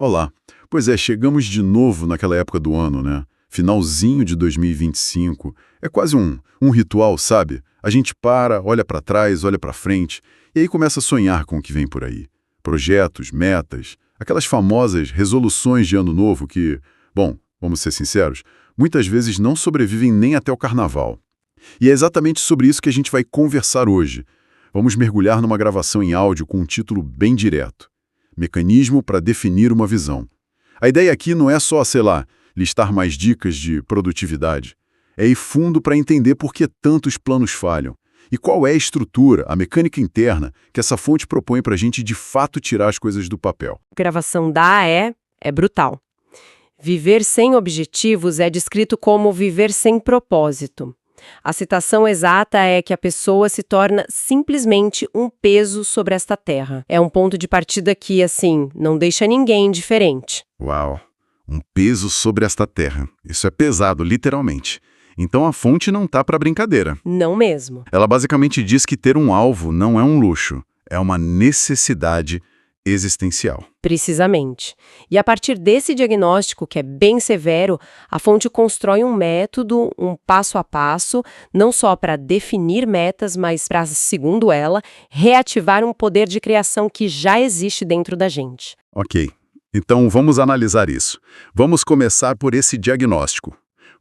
Olá. Pois é, chegamos de novo naquela época do ano, né? Finalzinho de 2025. É quase um ritual, sabe? A gente para, olha para trás, olha para frente, e aí começa a sonhar com o que vem por aí. Projetos, metas, aquelas famosas resoluções de ano novo que, bom, vamos ser sinceros, muitas vezes não sobrevivem nem até o carnaval. E é exatamente sobre isso que a gente vai conversar hoje. Vamos mergulhar numa gravação em áudio com um título bem direto: Mecanismo para definir uma visão. A ideia aqui não é só, sei lá, listar mais dicas de produtividade. É ir fundo para entender por que tantos planos falham e qual é a estrutura, a mecânica interna que essa fonte propõe para a gente de fato tirar as coisas do papel. A gravação da é brutal. Viver sem objetivos é descrito como viver sem propósito. A citação exata é que a pessoa se torna simplesmente um peso sobre esta terra. É um ponto de partida que, assim, não deixa ninguém indiferente. Uau! Um peso sobre esta terra. Isso é pesado, literalmente. Então a fonte não tá para brincadeira. Não mesmo. Ela basicamente diz que ter um alvo não é um luxo, é uma necessidade existencial. Precisamente. E a partir desse diagnóstico, que é bem severo, a fonte constrói um método, um passo a passo, não só para definir metas, mas para, segundo ela, reativar um poder de criação que já existe dentro da gente. Ok, então vamos analisar isso. Vamos começar por esse diagnóstico.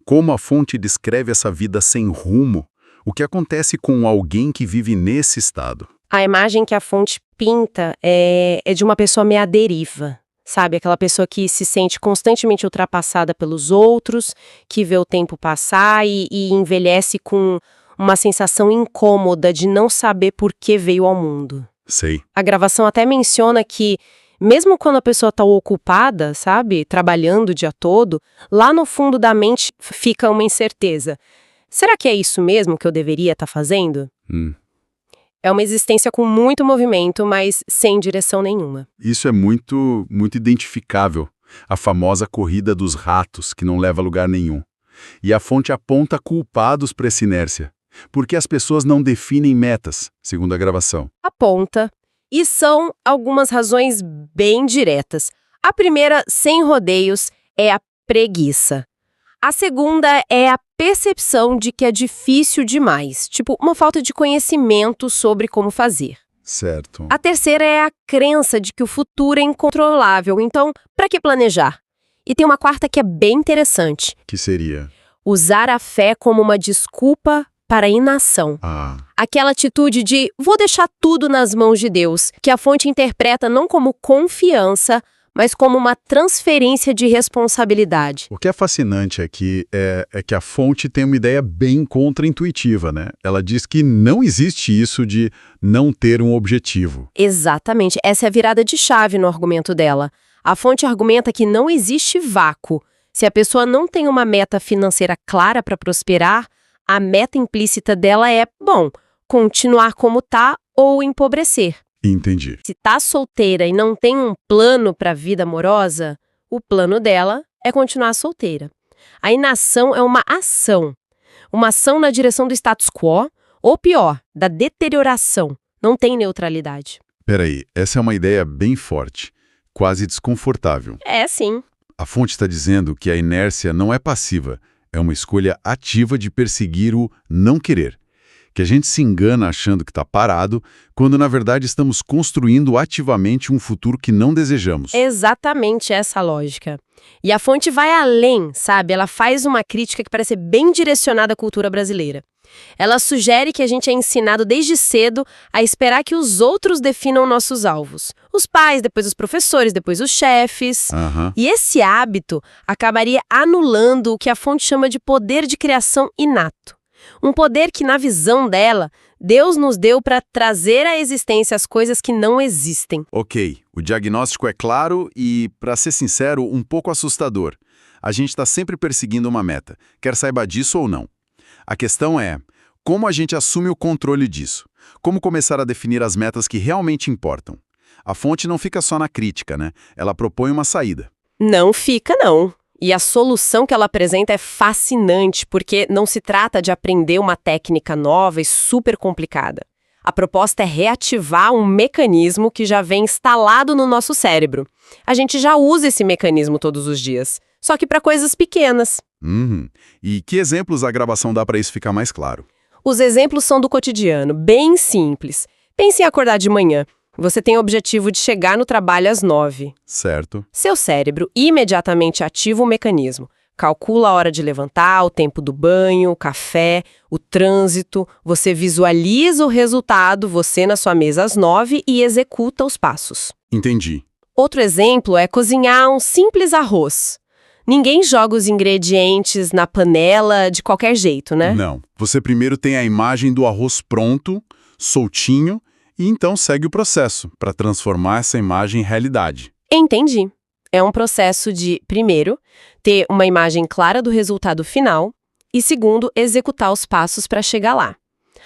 Como a fonte descreve essa vida sem rumo? O que acontece com alguém que vive nesse estado? A imagem que a fonte pinta é de uma pessoa meio à deriva, sabe? Aquela pessoa que se sente constantemente ultrapassada pelos outros, que vê o tempo passar e envelhece com uma sensação incômoda de não saber por que veio ao mundo. Sei. A gravação até menciona que, mesmo quando a pessoa está ocupada, sabe? Trabalhando o dia todo, lá no fundo da mente fica uma incerteza. Será que é isso mesmo que eu deveria estar fazendo? É uma existência com muito movimento, mas sem direção nenhuma. Isso é muito identificável. A famosa corrida dos ratos, que não leva a lugar nenhum. E a fonte aponta culpados para essa inércia. Porque as pessoas não definem metas, segundo a gravação. Aponta. E são algumas razões bem diretas. A primeira, sem rodeios, é a preguiça. A segunda é a percepção de que é difícil demais, tipo uma falta de conhecimento sobre como fazer. Certo. A terceira é a crença de que o futuro é incontrolável, então, para que planejar? E tem uma quarta que é bem interessante. Que seria? Usar a fé como uma desculpa para a inação. Aquela atitude de vou deixar tudo nas mãos de Deus, que a fonte interpreta não como confiança, mas como uma transferência de responsabilidade. O que é fascinante aqui é que a fonte tem uma ideia bem contraintuitiva, né? Ela diz que não existe isso de não ter um objetivo. Exatamente. Essa é a virada de chave no argumento dela. A fonte argumenta que não existe vácuo. Se a pessoa não tem uma meta financeira clara para prosperar, a meta implícita dela é, bom, continuar como tá ou empobrecer. Entendi. Se tá solteira e não tem um plano para a vida amorosa, o plano dela é continuar solteira. A inação é uma ação na direção do status quo, ou pior, da deterioração. Não tem neutralidade. Peraí, essa é uma ideia bem forte, quase desconfortável. É, sim. A fonte está dizendo que a inércia não é passiva, é uma escolha ativa de perseguir o não querer. Que a gente se engana achando que está parado, quando na verdade estamos construindo ativamente um futuro que não desejamos. Exatamente essa lógica. E a fonte vai além, sabe? Ela faz uma crítica que parece bem direcionada à cultura brasileira. Ela sugere que a gente é ensinado desde cedo a esperar que os outros definam nossos alvos. Os pais, depois os professores, depois os chefes. E esse hábito acabaria anulando o que a fonte chama de poder de criação inato. Um poder que, na visão dela, Deus nos deu para trazer à existência as coisas que não existem. Ok, o diagnóstico é claro e, para ser sincero, um pouco assustador. A gente está sempre perseguindo uma meta, quer saiba disso ou não. A questão é, como a gente assume o controle disso? Como começar a definir as metas que realmente importam? A fonte não fica só na crítica, né? Ela propõe uma saída. Não fica, não. E a solução que ela apresenta é fascinante, porque não se trata de aprender uma técnica nova e super complicada. A proposta é reativar um mecanismo que já vem instalado no nosso cérebro. A gente já usa esse mecanismo todos os dias, só que para coisas pequenas. E que exemplos a gravação dá para isso ficar mais claro? Os exemplos são do cotidiano, bem simples. Pense em acordar de manhã. Você tem o objetivo de chegar no trabalho às 9. Certo. Seu cérebro imediatamente ativa o mecanismo. Calcula a hora de levantar, o tempo do banho, o café, o trânsito. Você visualiza o resultado, você na sua mesa às 9 e executa os passos. Entendi. Outro exemplo é cozinhar um simples arroz. Ninguém joga os ingredientes na panela de qualquer jeito, né? Não. Você primeiro tem a imagem do arroz pronto, soltinho, e então segue o processo para transformar essa imagem em realidade. Entendi. É um processo de, primeiro, ter uma imagem clara do resultado final e, segundo, executar os passos para chegar lá.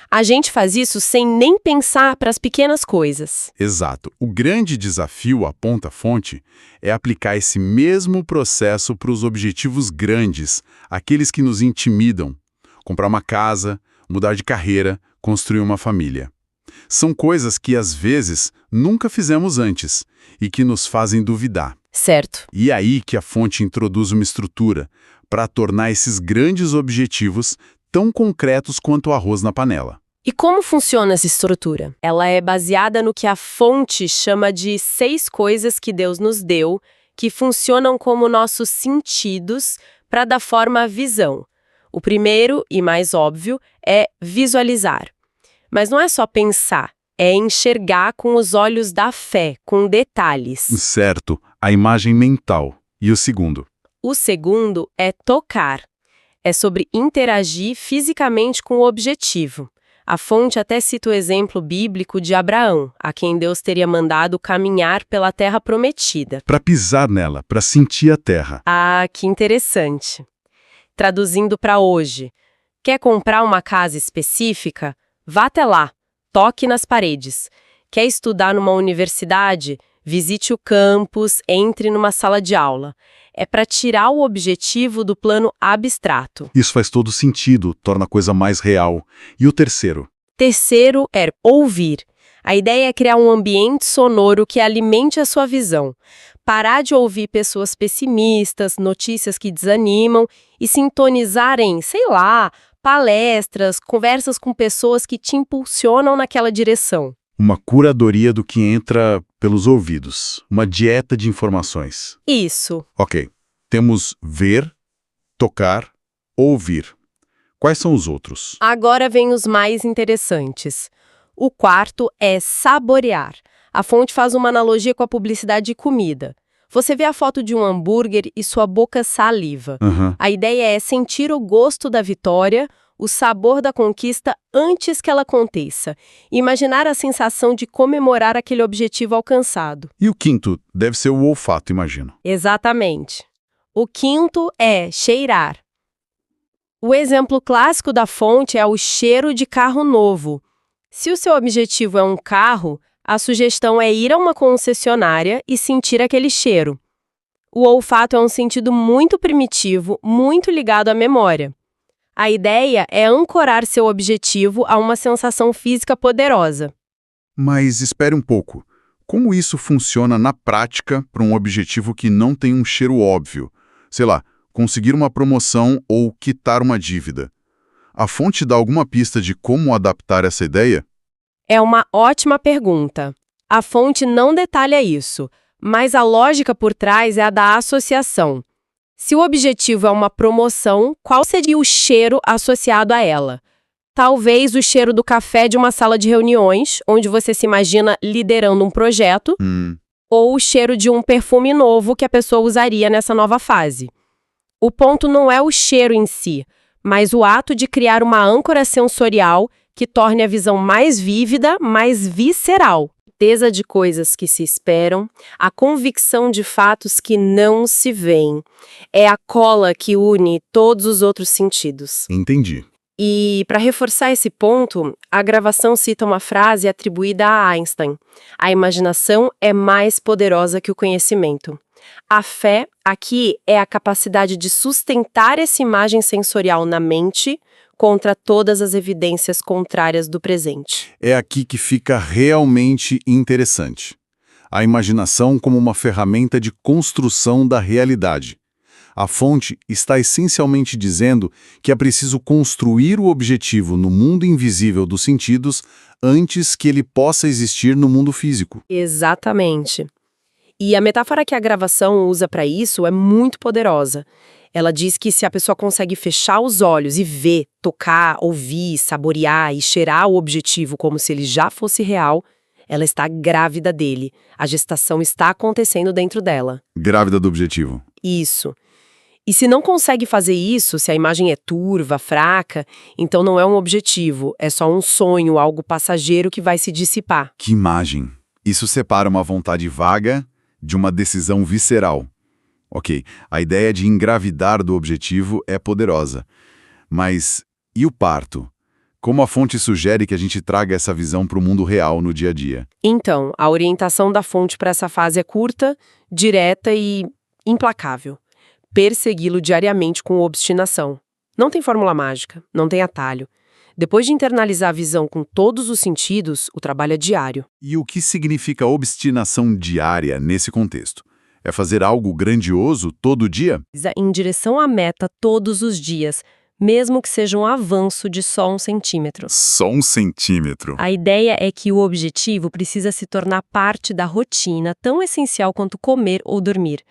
A gente faz isso sem nem pensar para as pequenas coisas. Exato. O grande desafio, aponta a fonte, é aplicar esse mesmo processo para os objetivos grandes, aqueles que nos intimidam. Comprar uma casa, mudar de carreira, construir uma família. São coisas que, às vezes, nunca fizemos antes e que nos fazem duvidar. Certo. E é aí que a fonte introduz uma estrutura para tornar esses grandes objetivos tão concretos quanto o arroz na panela. E como funciona essa estrutura? Ela é baseada no que a fonte chama de 6 coisas que Deus nos deu, que funcionam como nossos sentidos para dar forma à visão. O primeiro, e mais óbvio, é visualizar. Mas não é só pensar, é enxergar com os olhos da fé, com detalhes. Certo, a imagem mental. E o segundo? O segundo é tocar. É sobre interagir fisicamente com o objetivo. A fonte até cita o exemplo bíblico de Abraão, a quem Deus teria mandado caminhar pela terra prometida. Para pisar nela, para sentir a terra. Ah, que interessante. Traduzindo para hoje, quer comprar uma casa específica? Vá até lá, toque nas paredes. Quer estudar numa universidade? Visite o campus, entre numa sala de aula. É para tirar o objetivo do plano abstrato. Isso faz todo sentido, torna a coisa mais real. E o terceiro? Terceiro é ouvir. A ideia é criar um ambiente sonoro que alimente a sua visão. Parar de ouvir pessoas pessimistas, notícias que desanimam e sintonizar em, sei lá, palestras, conversas com pessoas que te impulsionam naquela direção. Uma curadoria do que entra pelos ouvidos. Uma dieta de informações. Isso. Ok. Temos ver, tocar, ouvir. Quais são os outros? Agora vem os mais interessantes. O quarto é saborear. A fonte faz uma analogia com a publicidade de comida. Você vê a foto de um hambúrguer e sua boca saliva. A ideia é sentir o gosto da vitória, o sabor da conquista antes que ela aconteça. Imaginar a sensação de comemorar aquele objetivo alcançado. E o quinto deve ser o olfato, imagino. Exatamente. O quinto é cheirar. O exemplo clássico da fonte é o cheiro de carro novo. Se o seu objetivo é um carro, a sugestão é ir a uma concessionária e sentir aquele cheiro. O olfato é um sentido muito primitivo, muito ligado à memória. A ideia é ancorar seu objetivo a uma sensação física poderosa. Mas espere um pouco. Como isso funciona na prática para um objetivo que não tem um cheiro óbvio? Sei lá, conseguir uma promoção ou quitar uma dívida. A fonte dá alguma pista de como adaptar essa ideia? É uma ótima pergunta. A fonte não detalha isso, mas a lógica por trás é a da associação. Se o objetivo é uma promoção, qual seria o cheiro associado a ela? Talvez o cheiro do café de uma sala de reuniões, onde você se imagina liderando um projeto, ou o cheiro de um perfume novo que a pessoa usaria nessa nova fase. O ponto não é o cheiro em si, mas o ato de criar uma âncora sensorial que torne a visão mais vívida, mais visceral. Certeza de coisas que se esperam, a convicção de fatos que não se veem. É a cola que une todos os outros sentidos. Entendi. E, para reforçar esse ponto, a gravação cita uma frase atribuída a Einstein. A imaginação é mais poderosa que o conhecimento. A fé, aqui, é a capacidade de sustentar essa imagem sensorial na mente, contra todas as evidências contrárias do presente. É aqui que fica realmente interessante. A imaginação como uma ferramenta de construção da realidade. A fonte está essencialmente dizendo que é preciso construir o objetivo no mundo invisível dos sentidos antes que ele possa existir no mundo físico. Exatamente. E a metáfora que a gravação usa para isso é muito poderosa. Ela diz que se a pessoa consegue fechar os olhos e ver, tocar, ouvir, saborear e cheirar o objetivo como se ele já fosse real, ela está grávida dele. A gestação está acontecendo dentro dela. Grávida do objetivo. Isso. E se não consegue fazer isso, se a imagem é turva, fraca, então não é um objetivo, é só um sonho, algo passageiro que vai se dissipar. Que imagem! Isso separa uma vontade vaga de uma decisão visceral. Ok, a ideia de engravidar do objetivo é poderosa. Mas e o parto? Como a fonte sugere que a gente traga essa visão para o mundo real no dia a dia? Então, a orientação da fonte para essa fase é curta, direta e implacável. Persegui-lo diariamente com obstinação. Não tem fórmula mágica, não tem atalho. Depois de internalizar a visão com todos os sentidos, o trabalho é diário. E o que significa obstinação diária nesse contexto? É fazer algo grandioso todo dia? Em direção à meta todos os dias, mesmo que seja um avanço de só 1 centímetro. Só 1 centímetro. A ideia é que o objetivo precisa se tornar parte da rotina tão essencial quanto comer ou dormir.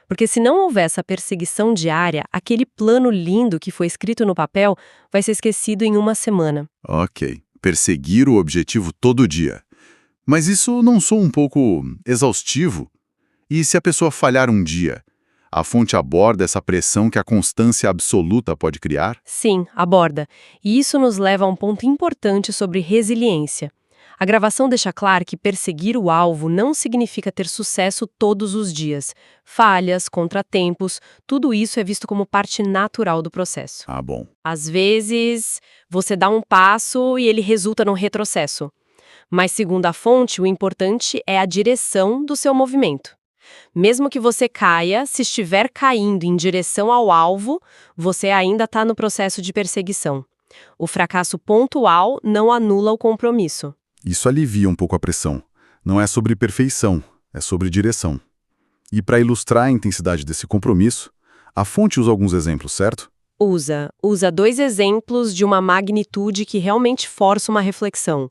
Porque se não houver essa perseguição diária, aquele plano lindo que foi escrito no papel vai ser esquecido em 1 semana. Ok, perseguir o objetivo todo dia. Mas isso não soa um pouco exaustivo? E se a pessoa falhar um dia? A fonte aborda essa pressão que a constância absoluta pode criar? Sim, aborda. E isso nos leva a um ponto importante sobre resiliência. A gravação deixa claro que perseguir o alvo não significa ter sucesso todos os dias. Falhas, contratempos, tudo isso é visto como parte natural do processo. Ah, bom. Às vezes, você dá um passo e ele resulta num retrocesso. Mas, segundo a fonte, o importante é a direção do seu movimento. Mesmo que você caia, se estiver caindo em direção ao alvo, você ainda está no processo de perseguição. O fracasso pontual não anula o compromisso. Isso alivia um pouco a pressão. Não é sobre perfeição, é sobre direção. E para ilustrar a intensidade desse compromisso, a fonte usa alguns exemplos, certo? Usa 2 exemplos de uma magnitude que realmente força uma reflexão.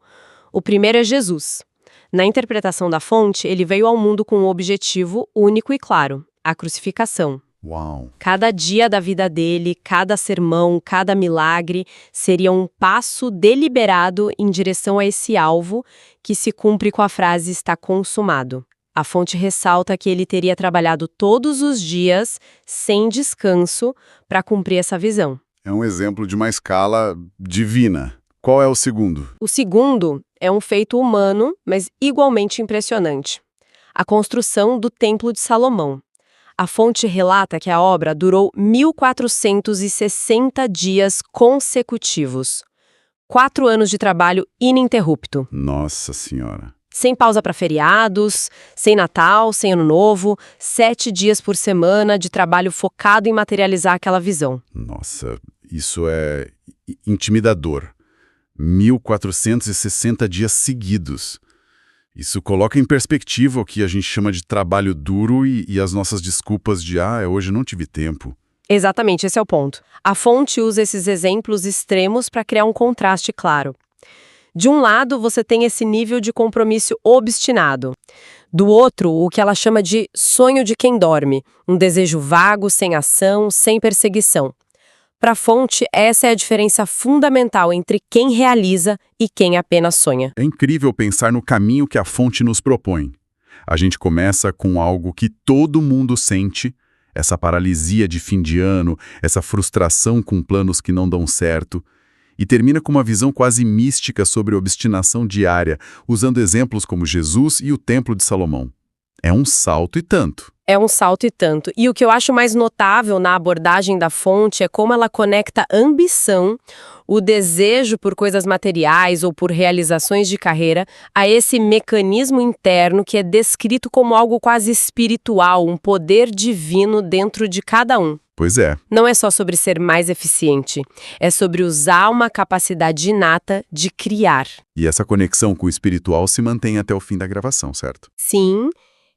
O primeiro é Jesus. Na interpretação da fonte, ele veio ao mundo com um objetivo único e claro: a crucificação. Uau! Cada dia da vida dele, cada sermão, cada milagre seria um passo deliberado em direção a esse alvo que se cumpre com a frase "está consumado". A fonte ressalta que ele teria trabalhado todos os dias, sem descanso, para cumprir essa visão. É um exemplo de uma escala divina. Qual é o segundo? O segundo é um feito humano, mas igualmente impressionante: a construção do Templo de Salomão. A fonte relata que a obra durou 1.460 dias consecutivos. 4 anos de trabalho ininterrupto. Nossa Senhora! Sem pausa para feriados, sem Natal, sem Ano Novo, 7 dias por semana de trabalho focado em materializar aquela visão. Nossa, isso é intimidador. 1.460 dias seguidos. Isso coloca em perspectiva o que a gente chama de trabalho duro e as nossas desculpas de hoje não tive tempo. Exatamente, esse é o ponto. A fonte usa esses exemplos extremos para criar um contraste claro. De um lado, você tem esse nível de compromisso obstinado. Do outro, o que ela chama de sonho de quem dorme, um desejo vago, sem ação, sem perseguição. Para a fonte, essa é a diferença fundamental entre quem realiza e quem apenas sonha. É incrível pensar no caminho que a fonte nos propõe. A gente começa com algo que todo mundo sente, essa paralisia de fim de ano, essa frustração com planos que não dão certo, e termina com uma visão quase mística sobre obstinação diária, usando exemplos como Jesus e o Templo de Salomão. É um salto e tanto. É um salto e tanto. E o que eu acho mais notável na abordagem da fonte é como ela conecta a ambição, o desejo por coisas materiais ou por realizações de carreira, a esse mecanismo interno que é descrito como algo quase espiritual, um poder divino dentro de cada um. Pois é. Não é só sobre ser mais eficiente, é sobre usar uma capacidade inata de criar. E essa conexão com o espiritual se mantém até o fim da gravação, certo? Sim,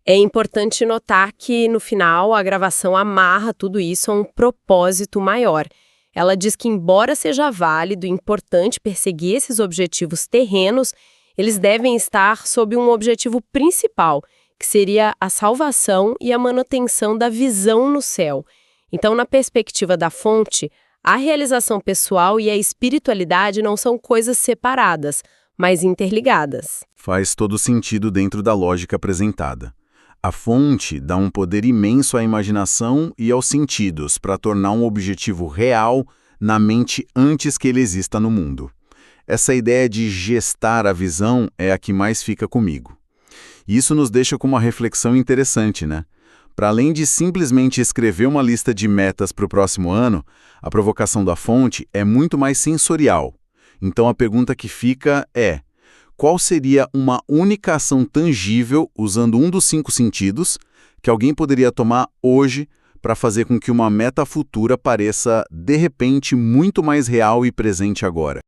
é importante notar que, no final, a gravação amarra tudo isso a um propósito maior. Ela diz que, embora seja válido e importante perseguir esses objetivos terrenos, eles devem estar sob um objetivo principal, que seria a salvação e a manutenção da visão no céu. Então, na perspectiva da fonte, a realização pessoal e a espiritualidade não são coisas separadas, mas interligadas. Faz todo sentido dentro da lógica apresentada. A fonte dá um poder imenso à imaginação e aos sentidos para tornar um objetivo real na mente antes que ele exista no mundo. Essa ideia de gestar a visão é a que mais fica comigo. E isso nos deixa com uma reflexão interessante, né? Para além de simplesmente escrever uma lista de metas para o próximo ano, a provocação da fonte é muito mais sensorial. Então a pergunta que fica é: qual seria uma única ação tangível, usando um dos 5 sentidos, que alguém poderia tomar hoje para fazer com que uma meta futura pareça, de repente, muito mais real e presente agora?